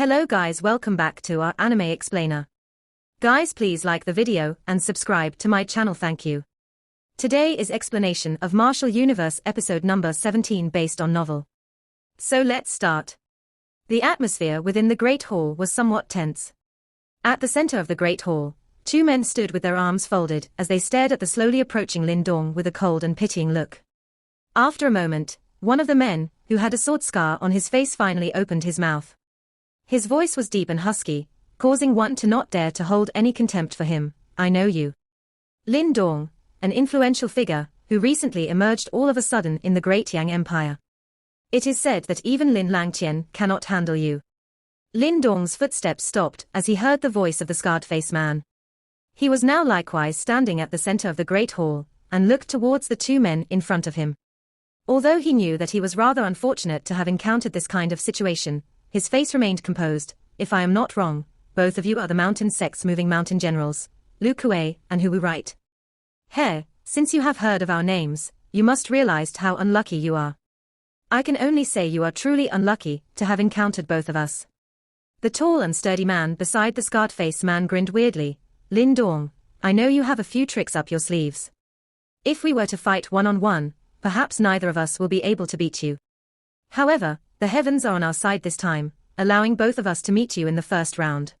Hello guys, welcome back to our anime explainer. Guys, please like the video and subscribe to my channel, thank you. Today is explanation of Martial Universe episode number 17 based on novel. So let's start. The atmosphere within the Great Hall was somewhat tense. At the center of the Great Hall, two men stood with their arms folded as they stared at the slowly approaching Lin Dong with a cold and pitying look. After a moment, one of the men, who had a sword scar on his face, finally opened his mouth. His voice was deep and husky, causing one to not dare to hold any contempt for him. I know you. Lin Dong, an influential figure, who recently emerged all of a sudden in the Great Yang Empire. It is said that even Lin Langtian cannot handle you. Lin Dong's footsteps stopped as he heard the voice of the scarred-faced man. He was now likewise standing at the center of the Great Hall, and looked towards the two men in front of him. Although he knew that he was rather unfortunate to have encountered this kind of situation, his face remained composed. If I am not wrong, both of you are the mountain sect's moving mountain generals, Lu Kuei and Hu Wu, right? He, since you have heard of our names, you must realize how unlucky you are. I can only say you are truly unlucky to have encountered both of us. The tall and sturdy man beside the scarred-faced man grinned weirdly. Lin Dong, I know you have a few tricks up your sleeves. If we were to fight one-on-one, perhaps neither of us will be able to beat you. However, the heavens are on our side this time, allowing both of us to meet you in the first round.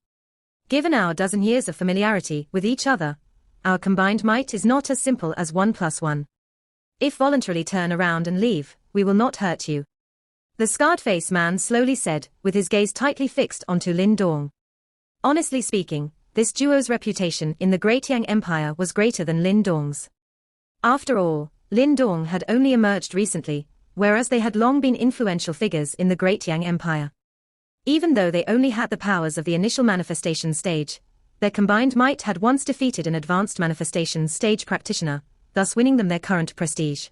Given our dozen years of familiarity with each other, our combined might is not as simple as 1 + 1. If voluntarily turn around and leave, we will not hurt you. The scarred-faced man slowly said, with his gaze tightly fixed onto Lin Dong. Honestly speaking, this duo's reputation in the Great Yang Empire was greater than Lin Dong's. After all, Lin Dong had only emerged recently, whereas they had long been influential figures in the Great Yang Empire. Even though they only had the powers of the initial manifestation stage, their combined might had once defeated an advanced manifestation stage practitioner, thus winning them their current prestige.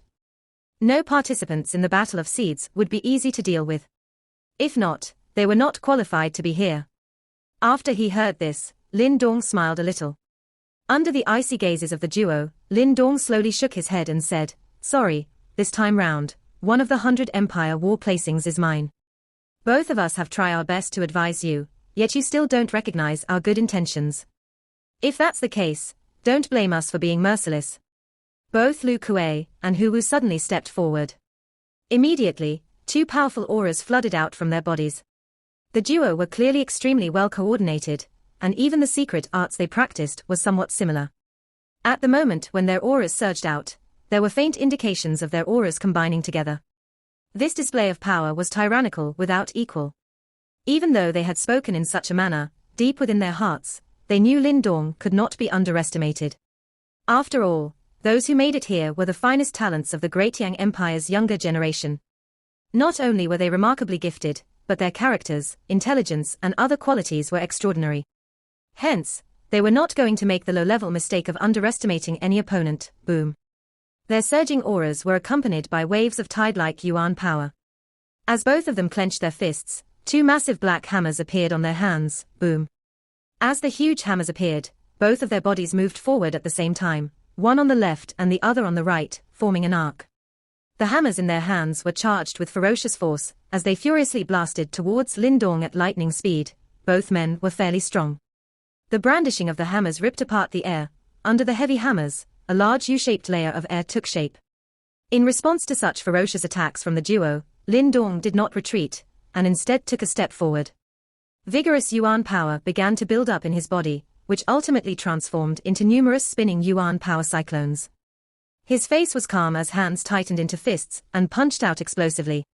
No participants in the Battle of Seeds would be easy to deal with. If not, they were not qualified to be here. After he heard this, Lin Dong smiled a little. Under the icy gazes of the duo, Lin Dong slowly shook his head and said, sorry, this time round, one of the 100 Empire War placings is mine. Both of us have tried our best to advise you, yet you still don't recognize our good intentions. If that's the case, don't blame us for being merciless. Both Lu Kuei and Hu Wu suddenly stepped forward. Immediately, two powerful auras flooded out from their bodies. The duo were clearly extremely well coordinated, and even the secret arts they practiced was somewhat similar. At the moment when their auras surged out, there were faint indications of their auras combining together. This display of power was tyrannical without equal. Even though they had spoken in such a manner, deep within their hearts, they knew Lin Dong could not be underestimated. After all, those who made it here were the finest talents of the Great Yang Empire's younger generation. Not only were they remarkably gifted, but their characters, intelligence and other qualities were extraordinary. Hence, they were not going to make the low-level mistake of underestimating any opponent. Boom. Their surging auras were accompanied by waves of tide-like yuan power. As both of them clenched their fists, two massive black hammers appeared on their hands. Boom. As the huge hammers appeared, both of their bodies moved forward at the same time, one on the left and the other on the right, forming an arc. The hammers in their hands were charged with ferocious force, as they furiously blasted towards Lin Dong at lightning speed. Both men were fairly strong. The brandishing of the hammers ripped apart the air. Under the heavy hammers, a large U-shaped layer of air took shape. In response to such ferocious attacks from the duo, Lin Dong did not retreat, and instead took a step forward. Vigorous yuan power began to build up in his body, which ultimately transformed into numerous spinning yuan power cyclones. His face was calm as hands tightened into fists and punched out explosively.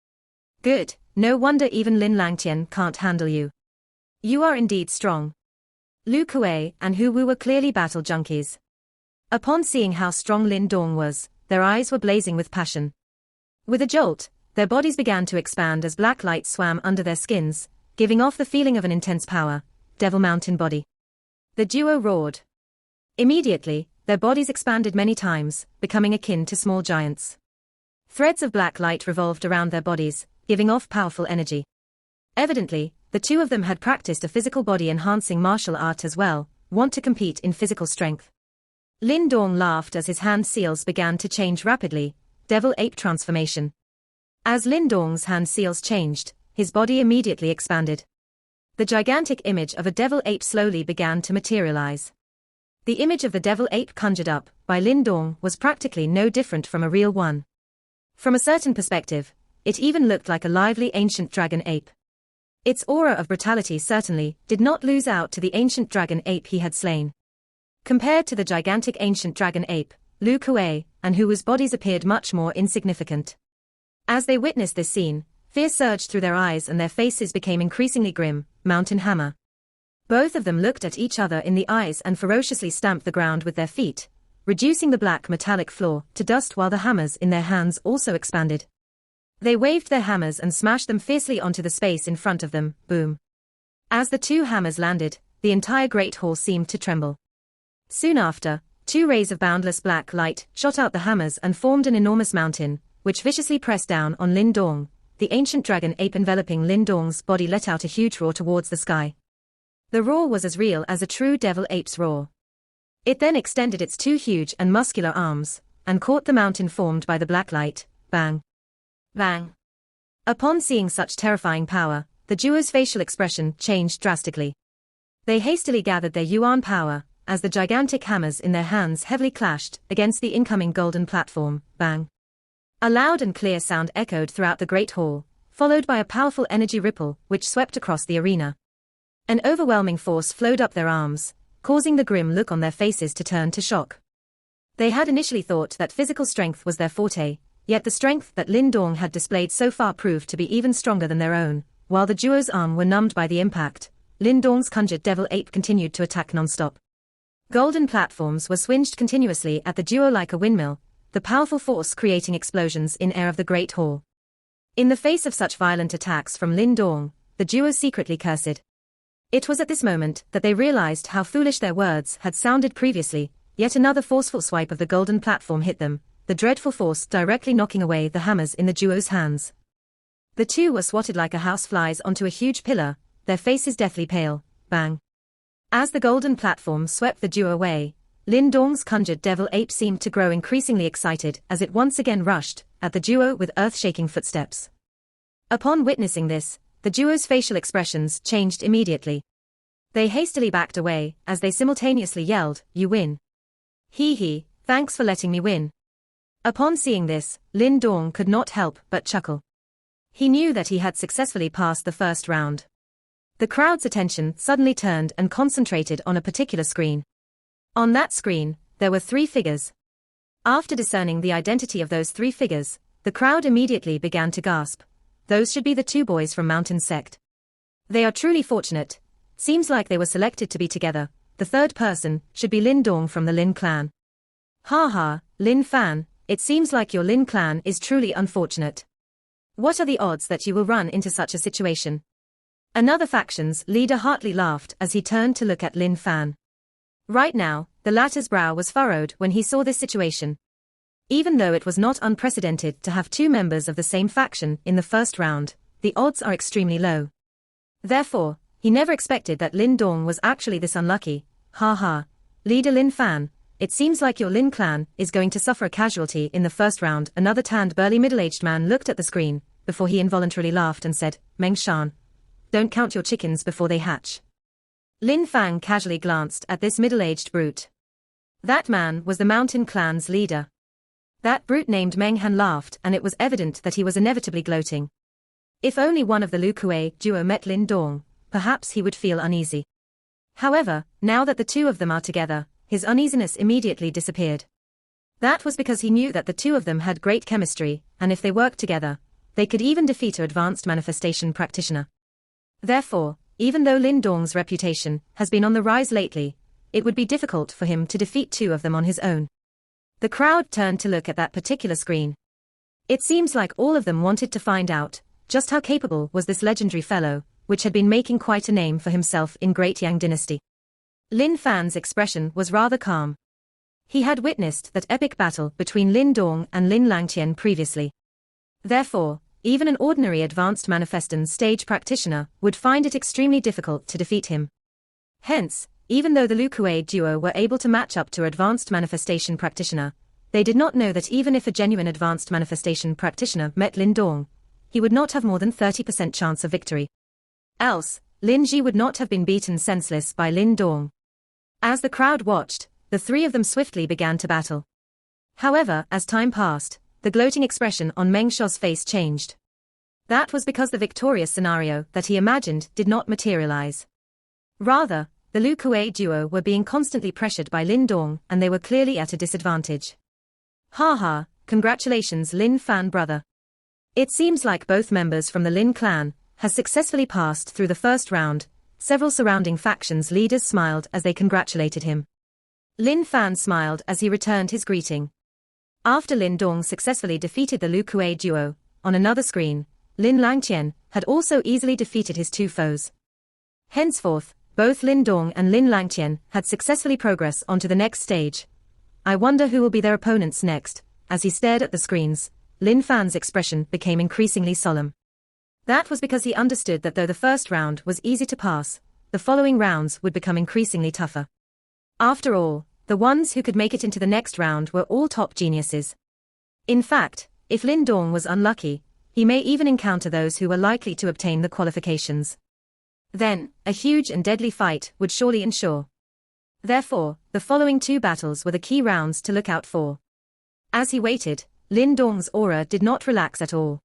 Good, no wonder even Lin Langtian can't handle you. You are indeed strong. Lu Kuei and Hu Wu were clearly battle junkies. Upon seeing how strong Lin Dong was, their eyes were blazing with passion. With a jolt, their bodies began to expand as black light swam under their skins, giving off the feeling of an intense power. Devil Mountain body. The duo roared. Immediately, their bodies expanded many times, becoming akin to small giants. Threads of black light revolved around their bodies, giving off powerful energy. Evidently, the two of them had practiced a physical body-enhancing martial art as well, want to compete in physical strength. Lin Dong laughed as his hand seals began to change rapidly. Devil ape transformation. As Lin Dong's hand seals changed, his body immediately expanded. The gigantic image of a devil ape slowly began to materialize. The image of the devil ape conjured up by Lin Dong was practically no different from a real one. From a certain perspective, it even looked like a lively ancient dragon ape. Its aura of brutality certainly did not lose out to the ancient dragon ape he had slain. Compared to the gigantic ancient dragon ape, Lu Kuei, and whose bodies appeared much more insignificant. As they witnessed this scene, fear surged through their eyes and their faces became increasingly grim. Mountain hammer. Both of them looked at each other in the eyes and ferociously stamped the ground with their feet, reducing the black metallic floor to dust while the hammers in their hands also expanded. They waved their hammers and smashed them fiercely onto the space in front of them, boom. As the two hammers landed, the entire great hall seemed to tremble. Soon after, two rays of boundless black light shot out the hammers and formed an enormous mountain, which viciously pressed down on Lin Dong. The ancient dragon ape enveloping Lin Dong's body let out a huge roar towards the sky. The roar was as real as a true devil ape's roar. It then extended its two huge and muscular arms, and caught the mountain formed by the black light. Bang! Bang! Upon seeing such terrifying power, the duo's facial expression changed drastically. They hastily gathered their yuan power, as the gigantic hammers in their hands heavily clashed against the incoming golden platform. Bang! A loud and clear sound echoed throughout the great hall, followed by a powerful energy ripple which swept across the arena. An overwhelming force flowed up their arms, causing the grim look on their faces to turn to shock. They had initially thought that physical strength was their forte, yet the strength that Lin Dong had displayed so far proved to be even stronger than their own. While the duo's arms were numbed by the impact, Lin Dong's conjured devil ape continued to attack non-stop. Golden platforms were swinged continuously at the duo like a windmill, the powerful force creating explosions in air of the great hall. In the face of such violent attacks from Lin Dong, the duo secretly cursed. It was at this moment that they realized how foolish their words had sounded previously. Yet another forceful swipe of the golden platform hit them, the dreadful force directly knocking away the hammers in the duo's hands. The two were swatted like a house flies onto a huge pillar, their faces deathly pale. Bang! As the golden platform swept the duo away, Lin Dong's conjured devil ape seemed to grow increasingly excited as it once again rushed at the duo with earth-shaking footsteps. Upon witnessing this, the duo's facial expressions changed immediately. They hastily backed away as they simultaneously yelled, "You win." "Hee hee, thanks for letting me win." Upon seeing this, Lin Dong could not help but chuckle. He knew that he had successfully passed the first round. The crowd's attention suddenly turned and concentrated on a particular screen. On that screen, there were three figures. After discerning the identity of those three figures, the crowd immediately began to gasp. Those should be the two boys from Mountain Sect. They are truly fortunate. Seems like they were selected to be together. The third person should be Lin Dong from the Lin clan. Ha ha, Lin Fan, it seems like your Lin clan is truly unfortunate. What are the odds that you will run into such a situation? Another faction's leader heartily laughed as he turned to look at Lin Fan. Right now, the latter's brow was furrowed when he saw this situation. Even though it was not unprecedented to have two members of the same faction in the first round, the odds are extremely low. Therefore, he never expected that Lin Dong was actually this unlucky. Ha ha, leader Lin Fan, it seems like your Lin clan is going to suffer a casualty in the first round. Another tanned burly middle-aged man looked at the screen, before he involuntarily laughed and said, Meng Shan, don't count your chickens before they hatch. Lin Fang casually glanced at this middle-aged brute. That man was the Mountain Clan's leader. That brute named Meng Han laughed, and it was evident that he was inevitably gloating. If only one of the Lu Kuei duo met Lin Dong, perhaps he would feel uneasy. However, now that the two of them are together, his uneasiness immediately disappeared. That was because he knew that the two of them had great chemistry, and if they worked together, they could even defeat an advanced manifestation practitioner. Therefore, even though Lin Dong's reputation has been on the rise lately, it would be difficult for him to defeat two of them on his own. The crowd turned to look at that particular screen. It seems like all of them wanted to find out just how capable was this legendary fellow, which had been making quite a name for himself in Great Yang Dynasty. Lin Fan's expression was rather calm. He had witnessed that epic battle between Lin Dong and Lin Langtian previously. Therefore, even an ordinary advanced manifestation stage practitioner would find it extremely difficult to defeat him. Hence, even though the Lu Kuei duo were able to match up to advanced manifestation practitioner, they did not know that even if a genuine advanced manifestation practitioner met Lin Dong, he would not have more than 30% chance of victory. Else, Lin Ji would not have been beaten senseless by Lin Dong. As the crowd watched, the three of them swiftly began to battle. However, as time passed, the gloating expression on Meng Xiao's face changed. That was because the victorious scenario that he imagined did not materialize. Rather, the Lu Kuei duo were being constantly pressured by Lin Dong and they were clearly at a disadvantage. Haha, congratulations Lin Fan brother. It seems like both members from the Lin clan has successfully passed through the first round. Several surrounding factions' leaders smiled as they congratulated him. Lin Fan smiled as he returned his greeting. After Lin Dong successfully defeated the Lu Kuei duo, on another screen, Lin Langqian had also easily defeated his two foes. Henceforth, both Lin Dong and Lin Langqian had successfully progressed onto the next stage. I wonder who will be their opponents next. As he stared at the screens, Lin Fan's expression became increasingly solemn. That was because he understood that though the first round was easy to pass, the following rounds would become increasingly tougher. After all, the ones who could make it into the next round were all top geniuses. In fact, if Lin Dong was unlucky, he may even encounter those who were likely to obtain the qualifications. Then, a huge and deadly fight would surely ensure. Therefore, the following two battles were the key rounds to look out for. As he waited, Lin Dong's aura did not relax at all.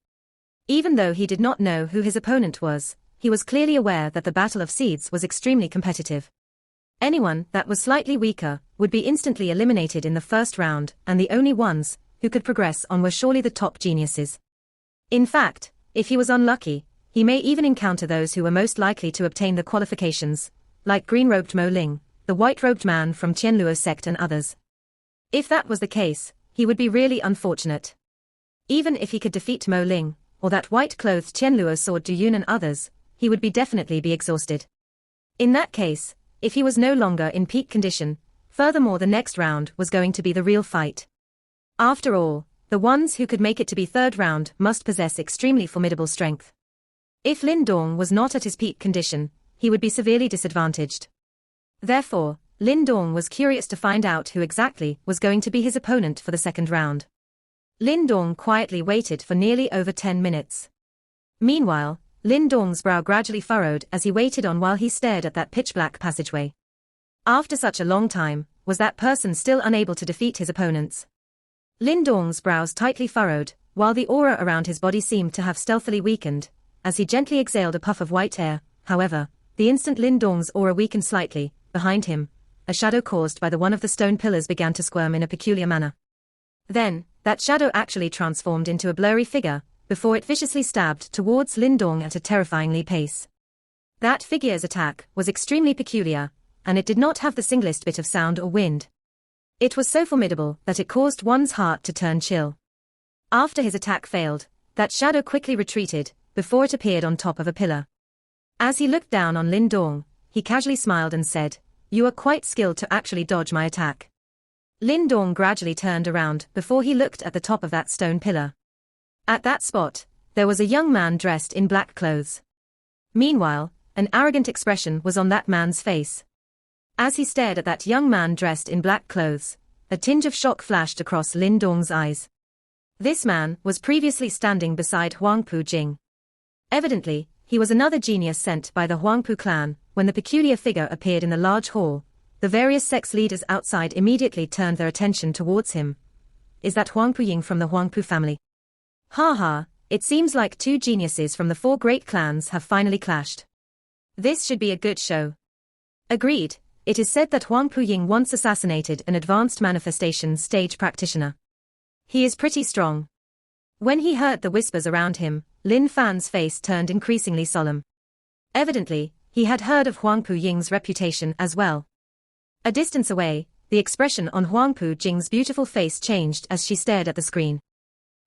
Even though he did not know who his opponent was, he was clearly aware that the Battle of Seeds was extremely competitive. Anyone that was slightly weaker would be instantly eliminated in the first round, and the only ones who could progress on were surely the top geniuses. In fact, if he was unlucky, he may even encounter those who were most likely to obtain the qualifications, like green-robed Mo Ling, the white-robed man from Qianluo sect and others. If that was the case, he would be really unfortunate. Even if he could defeat Mo Ling, or that white-clothed Qianluo sword Du Yun and others, he would definitely be exhausted. In that case, if he was no longer in peak condition, furthermore the next round was going to be the real fight. After all, the ones who could make it to be third round must possess extremely formidable strength. If Lin Dong was not at his peak condition, he would be severely disadvantaged. Therefore, Lin Dong was curious to find out who exactly was going to be his opponent for the second round. Lin Dong quietly waited for nearly over 10 minutes. Meanwhile, Lin Dong's brow gradually furrowed as he waited on while he stared at that pitch-black passageway. After such a long time, was that person still unable to defeat his opponents? Lin Dong's brows tightly furrowed, while the aura around his body seemed to have stealthily weakened, as he gently exhaled a puff of white air. However, the instant Lin Dong's aura weakened slightly, behind him, a shadow caused by the one of the stone pillars began to squirm in a peculiar manner. Then, that shadow actually transformed into a blurry figure, before it viciously stabbed towards Lin Dong at a terrifyingly pace. That figure's attack was extremely peculiar, and it did not have the singlest bit of sound or wind. It was so formidable that it caused one's heart to turn chill. After his attack failed, that shadow quickly retreated, before it appeared on top of a pillar. As he looked down on Lin Dong, he casually smiled and said, "You are quite skilled to actually dodge my attack." Lin Dong gradually turned around before he looked at the top of that stone pillar. At that spot, there was a young man dressed in black clothes. Meanwhile, an arrogant expression was on that man's face. As he stared at that young man dressed in black clothes, a tinge of shock flashed across Lin Dong's eyes. This man was previously standing beside Huangpu Jing. Evidently, he was another genius sent by the Huangpu clan. When the peculiar figure appeared in the large hall, the various sex leaders outside immediately turned their attention towards him. Is that Huangpu Ying from the Huangpu family? Haha, it seems like two geniuses from the four great clans have finally clashed. This should be a good show. Agreed, it is said that Huangpu Ying once assassinated an advanced manifestation stage practitioner. He is pretty strong. When he heard the whispers around him, Lin Fan's face turned increasingly solemn. Evidently, he had heard of Huangpu Ying's reputation as well. A distance away, the expression on Huangpu Jing's beautiful face changed as she stared at the screen.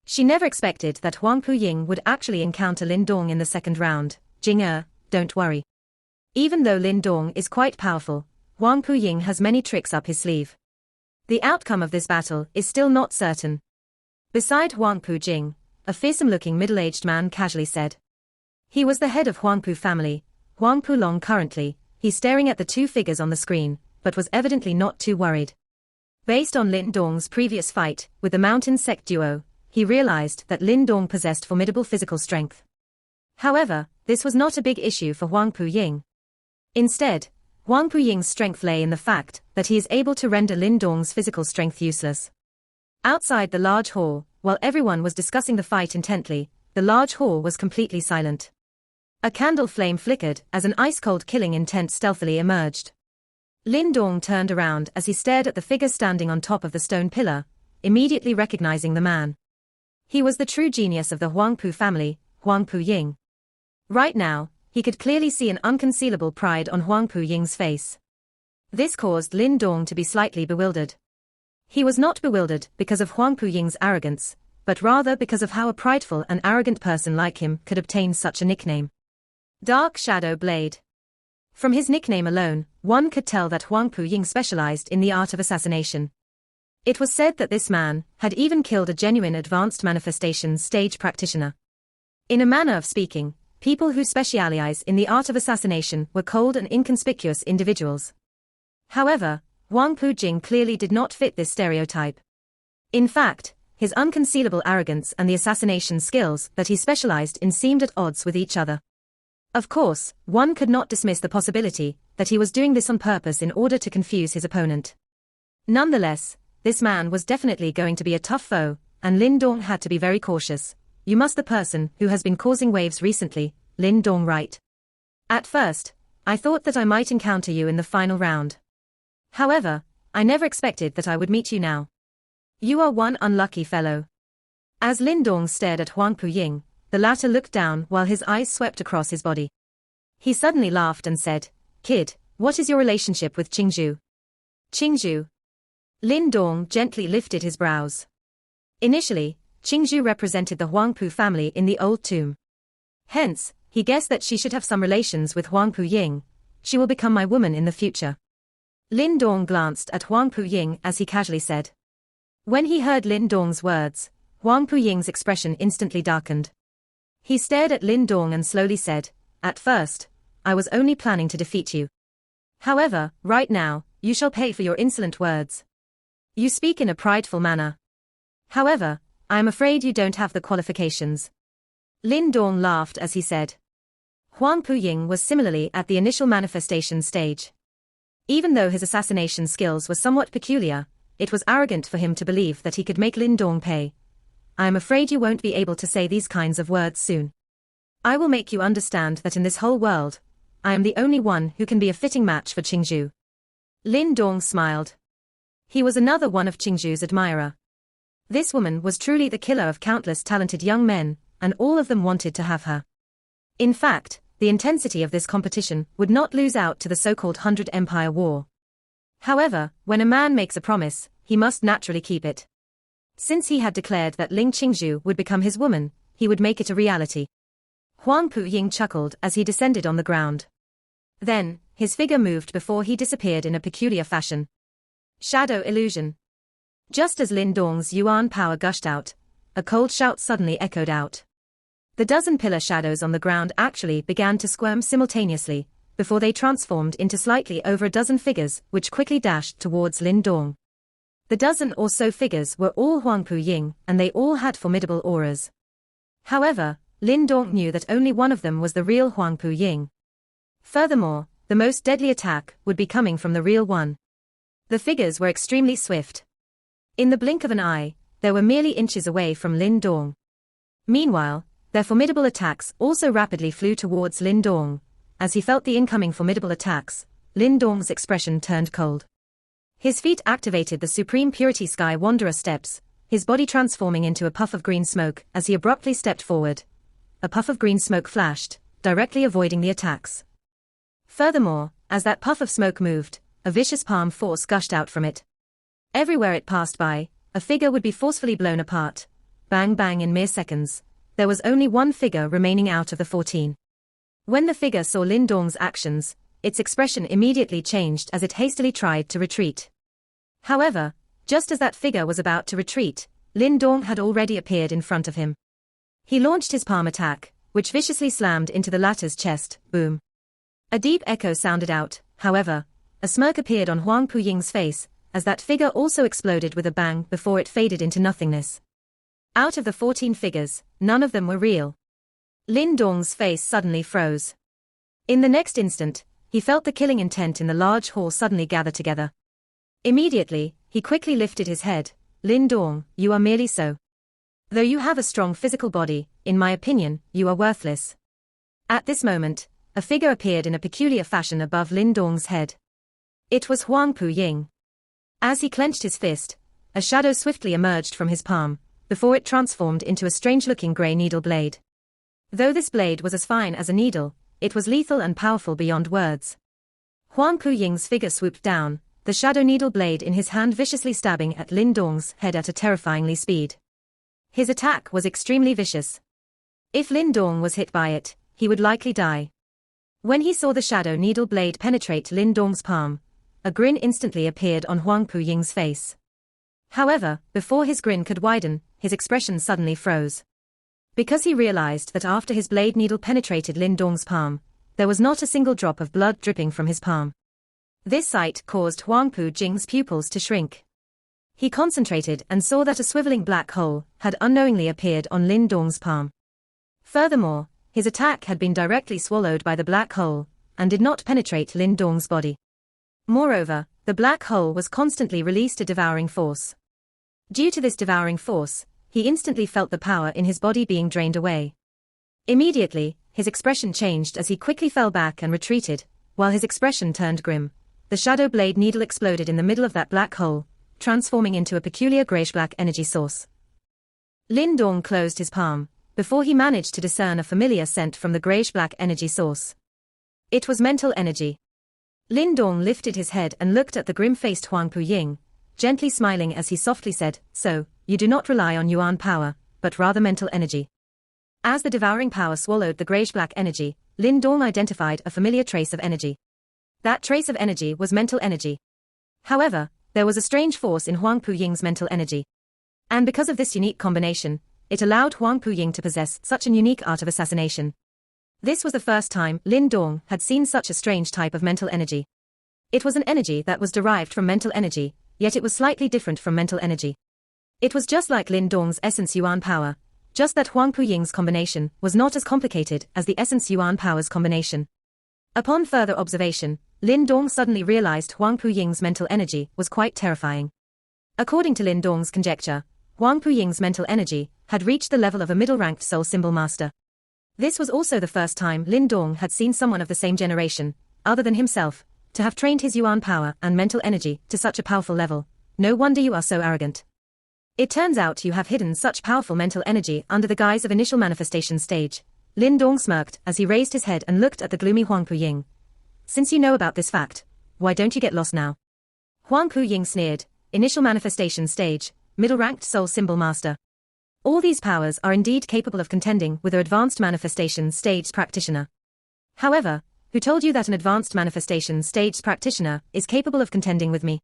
She never expected that Huangpu Ying would actually encounter Lin Dong in the second round. Jing don't worry. Even though Lin Dong is quite powerful, Huangpu Ying has many tricks up his sleeve. The outcome of this battle is still not certain. Beside Huangpu Jing, a fearsome-looking middle-aged man casually said. He was the head of Huangpu family, Huangpu Long currently. He's staring at the two figures on the screen, but was evidently not too worried. Based on Lin Dong's previous fight with the mountain sect duo, he realized that Lin Dong possessed formidable physical strength. However, this was not a big issue for Huang Puying. Instead, Huang Puying's strength lay in the fact that he is able to render Lin Dong's physical strength useless. Outside the large hall, while everyone was discussing the fight intently, the large hall was completely silent. A candle flame flickered as an ice-cold killing intent stealthily emerged. Lin Dong turned around as he stared at the figure standing on top of the stone pillar, immediately recognizing the man. He was the true genius of the Huangpu family, Huang Puying. Right now, he could clearly see an unconcealable pride on Huang Puying's face. This caused Lin Dong to be slightly bewildered. He was not bewildered because of Huang Puying's arrogance, but rather because of how a prideful and arrogant person like him could obtain such a nickname. Dark Shadow Blade. From his nickname alone, one could tell that Huang Puying specialized in the art of assassination. It was said that this man had even killed a genuine advanced manifestation stage practitioner. In a manner of speaking, people who specialize in the art of assassination were cold and inconspicuous individuals. However, Huang Puying clearly did not fit this stereotype. In fact, his unconcealable arrogance and the assassination skills that he specialized in seemed at odds with each other. Of course, one could not dismiss the possibility that he was doing this on purpose in order to confuse his opponent. Nonetheless, this man was definitely going to be a tough foe, and Lin Dong had to be very cautious. You must the person who has been causing waves recently, Lin Dong, right? At first, I thought that I might encounter you in the final round. However, I never expected that I would meet you now. You are one unlucky fellow. As Lin Dong stared at Huang Puying, the latter looked down while his eyes swept across his body. He suddenly laughed and said, "Kid, what is your relationship with Qingzhu?" Qingzhu. Lin Dong gently lifted his brows. Initially, Qingzhu represented the Huangpu family in the old tomb. Hence, he guessed that she should have some relations with Huang Puying. She will become my woman in the future. Lin Dong glanced at Huang Puying as he casually said. When he heard Lin Dong's words, Huang Puying's expression instantly darkened. He stared at Lin Dong and slowly said, "At first, I was only planning to defeat you. However, right now, you shall pay for your insolent words. You speak in a prideful manner. However, I am afraid you don't have the qualifications." Lin Dong laughed as he said. Huang Puying was similarly at the initial manifestation stage. Even though his assassination skills were somewhat peculiar, it was arrogant for him to believe that he could make Lin Dong pay. "I am afraid you won't be able to say these kinds of words soon. I will make you understand that in this whole world, I am the only one who can be a fitting match for Qingzhu." Lin Dong smiled. He was another one of Qingzhu's admirer. This woman was truly the killer of countless talented young men, and all of them wanted to have her. In fact, the intensity of this competition would not lose out to the so-called 100 Empire War. However, when a man makes a promise, he must naturally keep it. Since he had declared that Ling Qingzhu would become his woman, he would make it a reality. Huang Puying chuckled as he descended on the ground. Then, his figure moved before he disappeared in a peculiar fashion. Shadow illusion. Just as Lin Dong's yuan power gushed out, a cold shout suddenly echoed out. The dozen pillar shadows on the ground actually began to squirm simultaneously, before they transformed into slightly over a dozen figures which quickly dashed towards Lin Dong. The dozen or so figures were all Huang Puying, and they all had formidable auras. However, Lin Dong knew that only one of them was the real Huang Puying. Furthermore, the most deadly attack would be coming from the real one. The figures were extremely swift. In the blink of an eye, they were merely inches away from Lin Dong. Meanwhile, their formidable attacks also rapidly flew towards Lin Dong. As he felt the incoming formidable attacks, Lin Dong's expression turned cold. His feet activated the Supreme Purity Sky Wanderer steps, his body transforming into a puff of green smoke as he abruptly stepped forward. A puff of green smoke flashed, directly avoiding the attacks. Furthermore, as that puff of smoke moved, a vicious palm force gushed out from it. Everywhere it passed by, a figure would be forcefully blown apart. Bang bang in mere seconds. There was only one figure remaining out of the 14. When the figure saw Lin Dong's actions, its expression immediately changed as it hastily tried to retreat. However, just as that figure was about to retreat, Lin Dong had already appeared in front of him. He launched his palm attack, which viciously slammed into the latter's chest. Boom. A deep echo sounded out. However, a smirk appeared on Huang Puying's face, as that figure also exploded with a bang before it faded into nothingness. Out of the 14 figures, none of them were real. Lin Dong's face suddenly froze. In the next instant, he felt the killing intent in the large hall suddenly gather together. Immediately, he quickly lifted his head. Lin Dong, you are merely so. Though you have a strong physical body, in my opinion, you are worthless. At this moment, a figure appeared in a peculiar fashion above Lin Dong's head. It was Huang Puying. As he clenched his fist, a shadow swiftly emerged from his palm, before it transformed into a strange-looking grey needle blade. Though this blade was as fine as a needle, it was lethal and powerful beyond words. Huang Puying's figure swooped down, the shadow needle blade in his hand viciously stabbing at Lin Dong's head at a terrifyingly speed. His attack was extremely vicious. If Lin Dong was hit by it, he would likely die. When he saw the shadow needle blade penetrate Lin Dong's palm, a grin instantly appeared on Huang Puying's face. However, before his grin could widen, his expression suddenly froze. Because he realized that after his blade needle penetrated Lin Dong's palm, there was not a single drop of blood dripping from his palm. This sight caused Huang Puying's pupils to shrink. He concentrated and saw that a swiveling black hole had unknowingly appeared on Lin Dong's palm. Furthermore, his attack had been directly swallowed by the black hole, and did not penetrate Lin Dong's body. Moreover, the black hole was constantly released a devouring force. Due to this devouring force, he instantly felt the power in his body being drained away. Immediately, his expression changed as he quickly fell back and retreated, while his expression turned grim. The shadow blade needle exploded in the middle of that black hole, transforming into a peculiar grayish-black energy source. Lin Dong closed his palm, before he managed to discern a familiar scent from the grayish-black energy source. It was mental energy. Lin Dong lifted his head and looked at the grim-faced Huang Puying, gently smiling as he softly said, "So, you do not rely on yuan power, but rather mental energy." As the devouring power swallowed the grayish-black energy, Lin Dong identified a familiar trace of energy. That trace of energy was mental energy. However, there was a strange force in Huang Puying's mental energy. And because of this unique combination, it allowed Huang Puying to possess such an unique art of assassination. This was the first time Lin Dong had seen such a strange type of mental energy. It was an energy that was derived from mental energy, yet it was slightly different from mental energy. It was just like Lin Dong's essence yuan power, just that Huang Puying's combination was not as complicated as the essence yuan power's combination. Upon further observation, Lin Dong suddenly realized Huang Puying's mental energy was quite terrifying. According to Lin Dong's conjecture, Huang Puying's mental energy had reached the level of a middle-ranked soul symbol master. This was also the first time Lin Dong had seen someone of the same generation, other than himself, to have trained his yuan power and mental energy to such a powerful level. No wonder you are so arrogant. It turns out you have hidden such powerful mental energy under the guise of initial manifestation stage. Lin Dong smirked as he raised his head and looked at the gloomy Huang Puying. Since you know about this fact, why don't you get lost now? Huang Puying sneered. Initial manifestation stage, middle-ranked soul symbol master. All these powers are indeed capable of contending with an advanced manifestation stage practitioner. However, who told you that an advanced manifestation stage practitioner is capable of contending with me?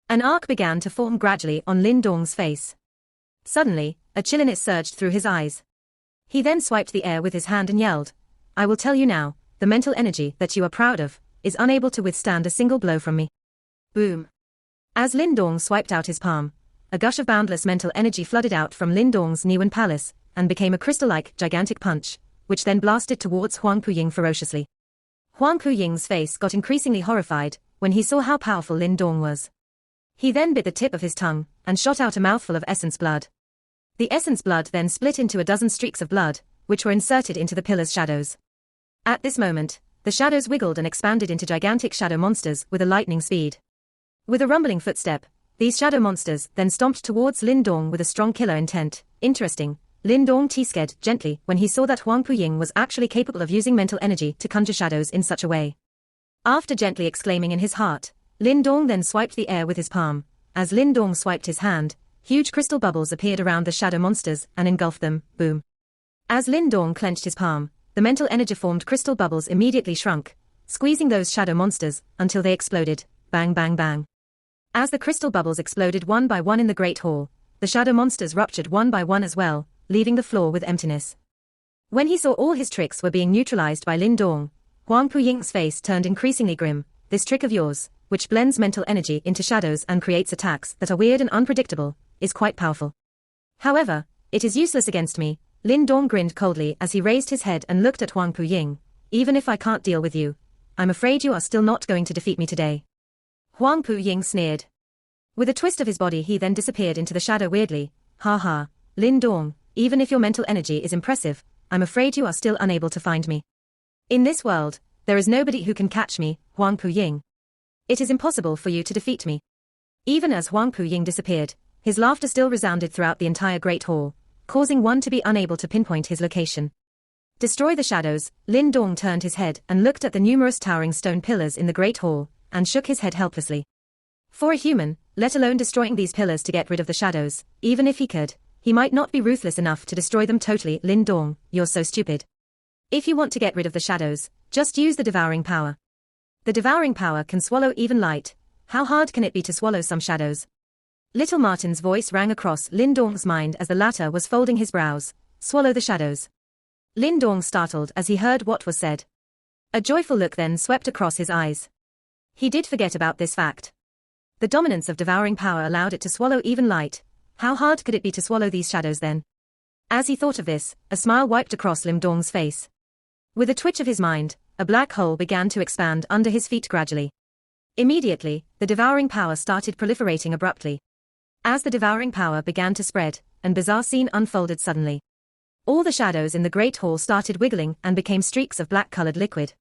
An arc began to form gradually on Lin Dong's face. Suddenly, a chilliness surged through his eyes. He then swiped the air with his hand and yelled, "I will tell you now, the mental energy that you are proud of is unable to withstand a single blow from me." Boom. As Lin Dong swiped out his palm, a gush of boundless mental energy flooded out from Lin Dong's Niwen Palace, and became a crystal-like, gigantic punch, which then blasted towards Huang Puying ferociously. Huang Puying's face got increasingly horrified when he saw how powerful Lin Dong was. He then bit the tip of his tongue and shot out a mouthful of essence blood. The essence blood then split into a dozen streaks of blood, which were inserted into the pillar's shadows. At this moment, the shadows wiggled and expanded into gigantic shadow monsters with a lightning speed. With a rumbling footstep, these shadow monsters then stomped towards Lin Dong with a strong killer intent. Interesting, Lin Dong teased gently when he saw that Huang Puying was actually capable of using mental energy to conjure shadows in such a way. After gently exclaiming in his heart, Lin Dong then swiped the air with his palm. As Lin Dong swiped his hand, huge crystal bubbles appeared around the shadow monsters and engulfed them. Boom. As Lin Dong clenched his palm, the mental energy-formed crystal bubbles immediately shrunk, squeezing those shadow monsters until they exploded. Bang bang bang. As the crystal bubbles exploded one by one in the Great Hall, the shadow monsters ruptured one by one as well, leaving the floor with emptiness. When he saw all his tricks were being neutralized by Lin Dong, Huang Puying's face turned increasingly grim. This trick of yours, which blends mental energy into shadows and creates attacks that are weird and unpredictable, is quite powerful. However, it is useless against me. Lin Dong grinned coldly as he raised his head and looked at Huang Puying. Even if I can't deal with you, I'm afraid you are still not going to defeat me today. Huang Puying sneered. With a twist of his body he then disappeared into the shadow weirdly. Ha ha, Lin Dong, even if your mental energy is impressive, I'm afraid you are still unable to find me. In this world, there is nobody who can catch me, Huang Puying. It is impossible for you to defeat me. Even as Huang Puying disappeared, his laughter still resounded throughout the entire Great Hall, causing one to be unable to pinpoint his location. Destroy the shadows. Lin Dong turned his head and looked at the numerous towering stone pillars in the Great Hall, and shook his head helplessly. For a human, let alone destroying these pillars to get rid of the shadows, even if he could, he might not be ruthless enough to destroy them totally. Lin Dong, you're so stupid. If you want to get rid of the shadows, just use the devouring power. The devouring power can swallow even light. How hard can it be to swallow some shadows? Little Martin's voice rang across Lin Dong's mind as the latter was folding his brows. Swallow the shadows. Lin Dong startled as he heard what was said. A joyful look then swept across his eyes. He did forget about this fact. The dominance of devouring power allowed it to swallow even light. How hard could it be to swallow these shadows then? As he thought of this, a smile wiped across Lin Dong's face. With a twitch of his mind, a black hole began to expand under his feet gradually. Immediately, the devouring power started proliferating abruptly. As the devouring power began to spread, a bizarre scene unfolded suddenly. All the shadows in the Great Hall started wiggling and became streaks of black-colored liquid.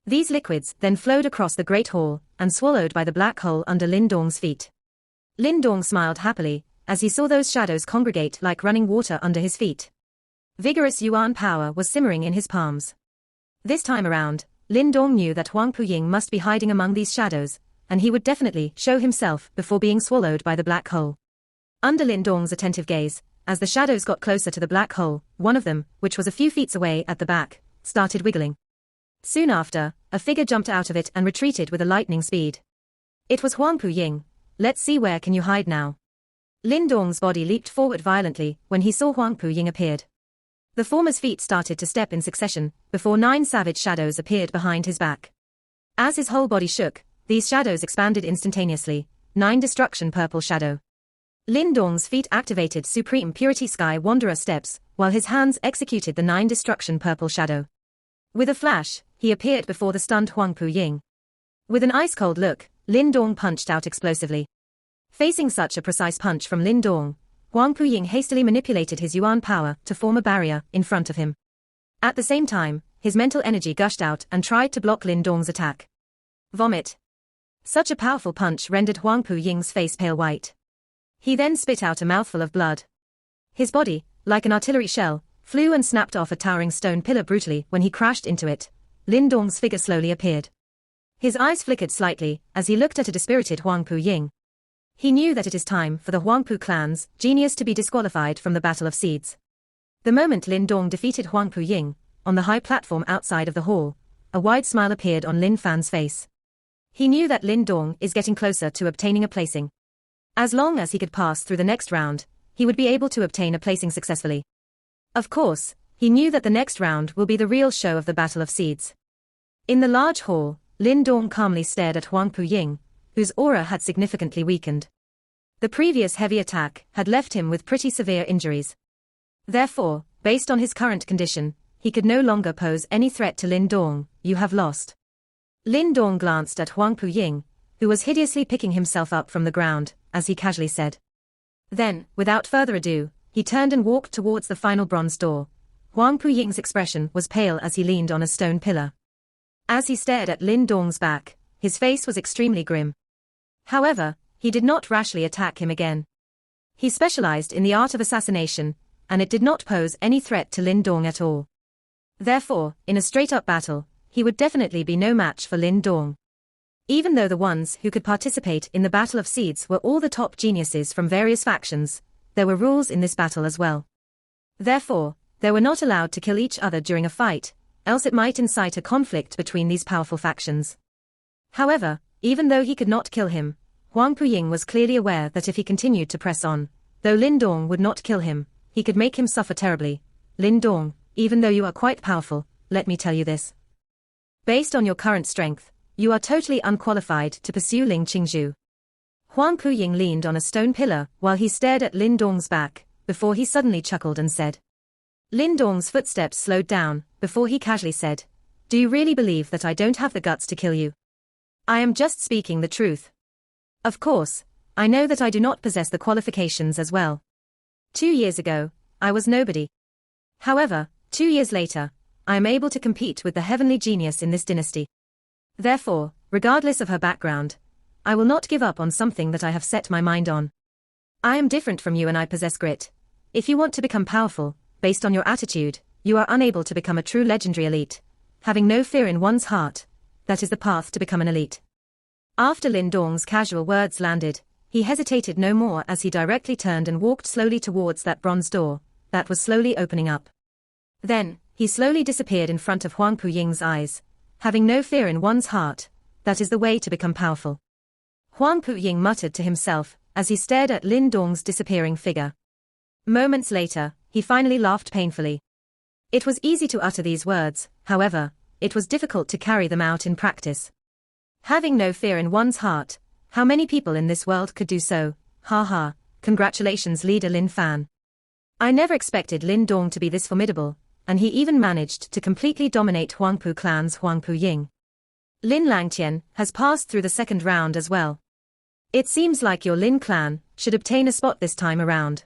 These liquids then flowed across the Great Hall and swallowed by the black hole under Lin Dong's feet. Lin Dong smiled happily as he saw those shadows congregate like running water under his feet. Vigorous yuan power was simmering in his palms. This time around, Lin Dong knew that Huang Puying must be hiding among these shadows, and he would definitely show himself before being swallowed by the black hole. Under Lin Dong's attentive gaze, as the shadows got closer to the black hole, one of them, which was a few feet away at the back, started wiggling. Soon after, a figure jumped out of it and retreated with a lightning speed. It was Huang Puying. Let's see, where can you hide now? Lin Dong's body leaped forward violently when he saw Huang Puying appeared. The former's feet started to step in succession, before 9 savage shadows appeared behind his back. As his whole body shook, these shadows expanded instantaneously. 9 destruction purple shadow. Lin Dong's feet activated Supreme Purity Sky Wanderer steps, while his hands executed the 9 destruction purple shadow. With a flash, he appeared before the stunned Huang Puying. With an ice-cold look, Lin Dong punched out explosively. Facing such a precise punch from Lin Dong, Huang Puying hastily manipulated his yuan power to form a barrier in front of him. At the same time, his mental energy gushed out and tried to block Lin Dong's attack. Vomit. Such a powerful punch rendered Huang Puying's face pale white. He then spit out a mouthful of blood. His body, like an artillery shell, flew and snapped off a towering stone pillar brutally when he crashed into it. Lin Dong's figure slowly appeared. His eyes flickered slightly as he looked at a dispirited Huang Puying. He knew that it is time for the Huangpu clan's genius to be disqualified from the Battle of Seeds. The moment Lin Dong defeated Huang Puying, on the high platform outside of the hall, a wide smile appeared on Lin Fan's face. He knew that Lin Dong is getting closer to obtaining a placing. As long as he could pass through the next round, he would be able to obtain a placing successfully. Of course, he knew that the next round will be the real show of the Battle of Seeds. In the large hall, Lin Dong calmly stared at Huang Puying, whose aura had significantly weakened. The previous heavy attack had left him with pretty severe injuries. Therefore, based on his current condition, he could no longer pose any threat to Lin Dong. You have lost. Lin Dong glanced at Huang Puying, who was hideously picking himself up from the ground, as he casually said. Then, without further ado, he turned and walked towards the final bronze door. Huang Puying's expression was pale as he leaned on a stone pillar. As he stared at Lin Dong's back, his face was extremely grim. However, he did not rashly attack him again. He specialized in the art of assassination, and it did not pose any threat to Lin Dong at all. Therefore, in a straight-up battle, he would definitely be no match for Lin Dong. Even though the ones who could participate in the Battle of Seeds were all the top geniuses from various factions, there were rules in this battle as well. Therefore, they were not allowed to kill each other during a fight, else it might incite a conflict between these powerful factions. However, even though he could not kill him, Huang Puying was clearly aware that if he continued to press on, though Lin Dong would not kill him, he could make him suffer terribly. Lin Dong, even though you are quite powerful, let me tell you this. Based on your current strength, you are totally unqualified to pursue Ling Qingzhu. Huang Puying leaned on a stone pillar while he stared at Lin Dong's back, before he suddenly chuckled and said. Lin Dong's footsteps slowed down, before he casually said, "Do you really believe that I don't have the guts to kill you? I am just speaking the truth. Of course, I know that I do not possess the qualifications as well. 2 years ago, I was nobody. However, 2 years later, I am able to compete with the heavenly genius in this dynasty. Therefore, regardless of her background, I will not give up on something that I have set my mind on. I am different from you and I possess grit. If you want to become powerful, based on your attitude, you are unable to become a true legendary elite. Having no fear in one's heart, that is the path to become an elite." After Lin Dong's casual words landed, he hesitated no more as he directly turned and walked slowly towards that bronze door that was slowly opening up. Then, he slowly disappeared in front of Huang Puying's eyes. Having no fear in one's heart, that is the way to become powerful. Huang Puying muttered to himself as he stared at Lin Dong's disappearing figure. Moments later, he finally laughed painfully. It was easy to utter these words, however, it was difficult to carry them out in practice. Having no fear in one's heart, how many people in this world could do so? Ha ha, congratulations leader Lin Fan. I never expected Lin Dong to be this formidable, and he even managed to completely dominate Huangpu clan's Huang Puying. Lin Langtian has passed through the second round as well. It seems like your Lin clan should obtain a spot this time around.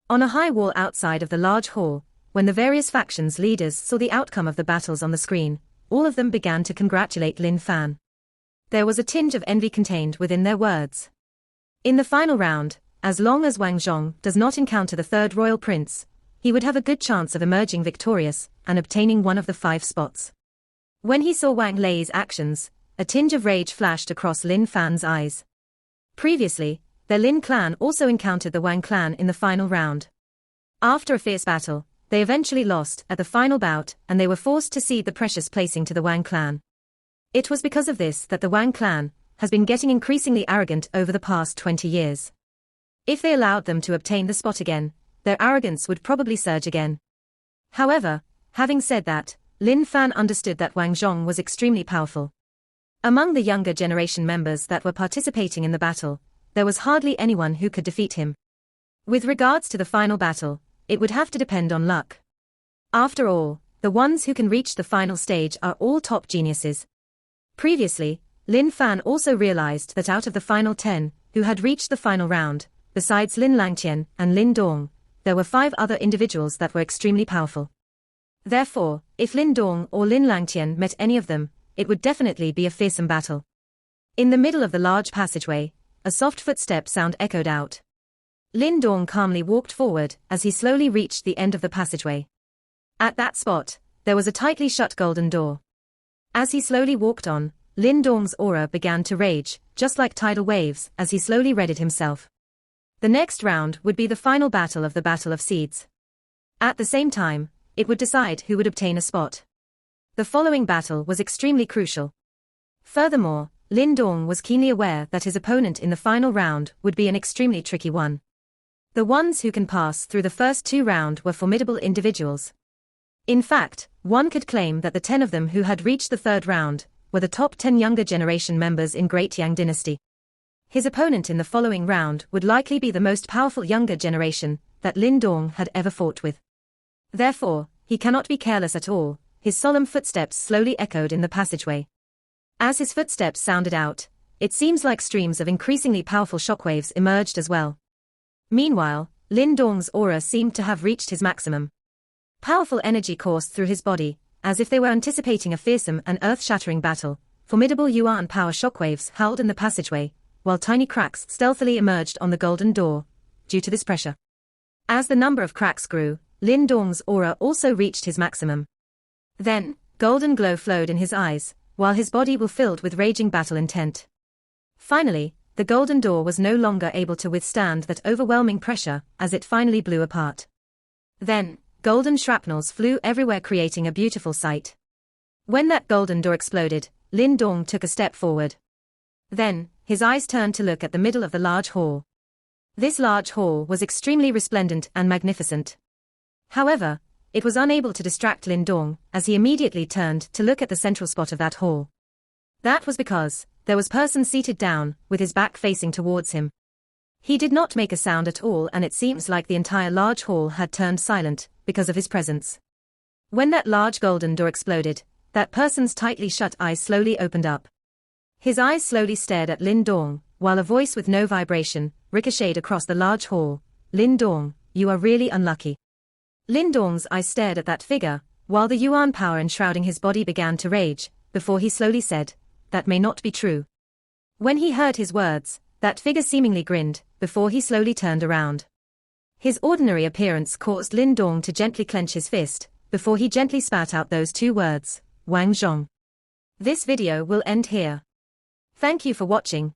On a high wall outside of the large hall, when the various factions' leaders saw the outcome of the battles on the screen, all of them began to congratulate Lin Fan. There was a tinge of envy contained within their words. In the final round, as long as Wang Zhong does not encounter the third royal prince, he would have a good chance of emerging victorious and obtaining one of the 5 spots. When he saw Wang Lei's actions, a tinge of rage flashed across Lin Fan's eyes. Previously, their Lin clan also encountered the Wang clan in the final round. After a fierce battle, they eventually lost at the final bout and they were forced to cede the precious placing to the Wang clan. It was because of this that the Wang clan has been getting increasingly arrogant over the past 20 years. If they allowed them to obtain the spot again, their arrogance would probably surge again. However, having said that, Lin Fan understood that Wang Zhong was extremely powerful. Among the younger generation members that were participating in the battle, there was hardly anyone who could defeat him. With regards to the final battle, it would have to depend on luck. After all, the ones who can reach the final stage are all top geniuses. Previously, Lin Fan also realized that out of the final 10, who had reached the final round, besides Lin Langtian and Lin Dong, there were 5 other individuals that were extremely powerful. Therefore, if Lin Dong or Lin Langtian met any of them, it would definitely be a fearsome battle. In the middle of the large passageway, a soft footstep sound echoed out. Lin Dong calmly walked forward as he slowly reached the end of the passageway. At that spot, there was a tightly shut golden door. As he slowly walked on, Lin Dong's aura began to rage, just like tidal waves, as he slowly readied himself. The next round would be the final battle of the Battle of Seeds. At the same time, it would decide who would obtain a spot. The following battle was extremely crucial. Furthermore, Lin Dong was keenly aware that his opponent in the final round would be an extremely tricky one. The ones who can pass through the first 2 rounds were formidable individuals. In fact, one could claim that the 10 of them who had reached the 3rd round were the top 10 younger generation members in Great Yang Dynasty. His opponent in the following round would likely be the most powerful younger generation that Lin Dong had ever fought with. Therefore, he cannot be careless at all. His solemn footsteps slowly echoed in the passageway. As his footsteps sounded out, it seems like streams of increasingly powerful shockwaves emerged as well. Meanwhile, Lin Dong's aura seemed to have reached his maximum. Powerful energy coursed through his body, as if they were anticipating a fearsome and earth-shattering battle. Formidable yuan power shockwaves howled in the passageway, while tiny cracks stealthily emerged on the golden door, due to this pressure. As the number of cracks grew, Lin Dong's aura also reached his maximum. Then, golden glow flowed in his eyes, while his body was filled with raging battle intent. Finally, the golden door was no longer able to withstand that overwhelming pressure, as it finally blew apart. Then, golden shrapnels flew everywhere, creating a beautiful sight. When that golden door exploded, Lin Dong took a step forward. Then, his eyes turned to look at the middle of the large hall. This large hall was extremely resplendent and magnificent. However, it was unable to distract Lin Dong, as he immediately turned to look at the central spot of that hall. That was because there was a person seated down, with his back facing towards him. He did not make a sound at all, and it seems like the entire large hall had turned silent, because of his presence. When that large golden door exploded, that person's tightly shut eyes slowly opened up. His eyes slowly stared at Lin Dong, while a voice with no vibration ricocheted across the large hall. Lin Dong, you are really unlucky. Lin Dong's eyes stared at that figure, while the yuan power enshrouding his body began to rage, before he slowly said, that may not be true. When he heard his words, that figure seemingly grinned, before he slowly turned around. His ordinary appearance caused Lin Dong to gently clench his fist, before he gently spat out those two words, Wang Zhong. This video will end here. Thank you for watching.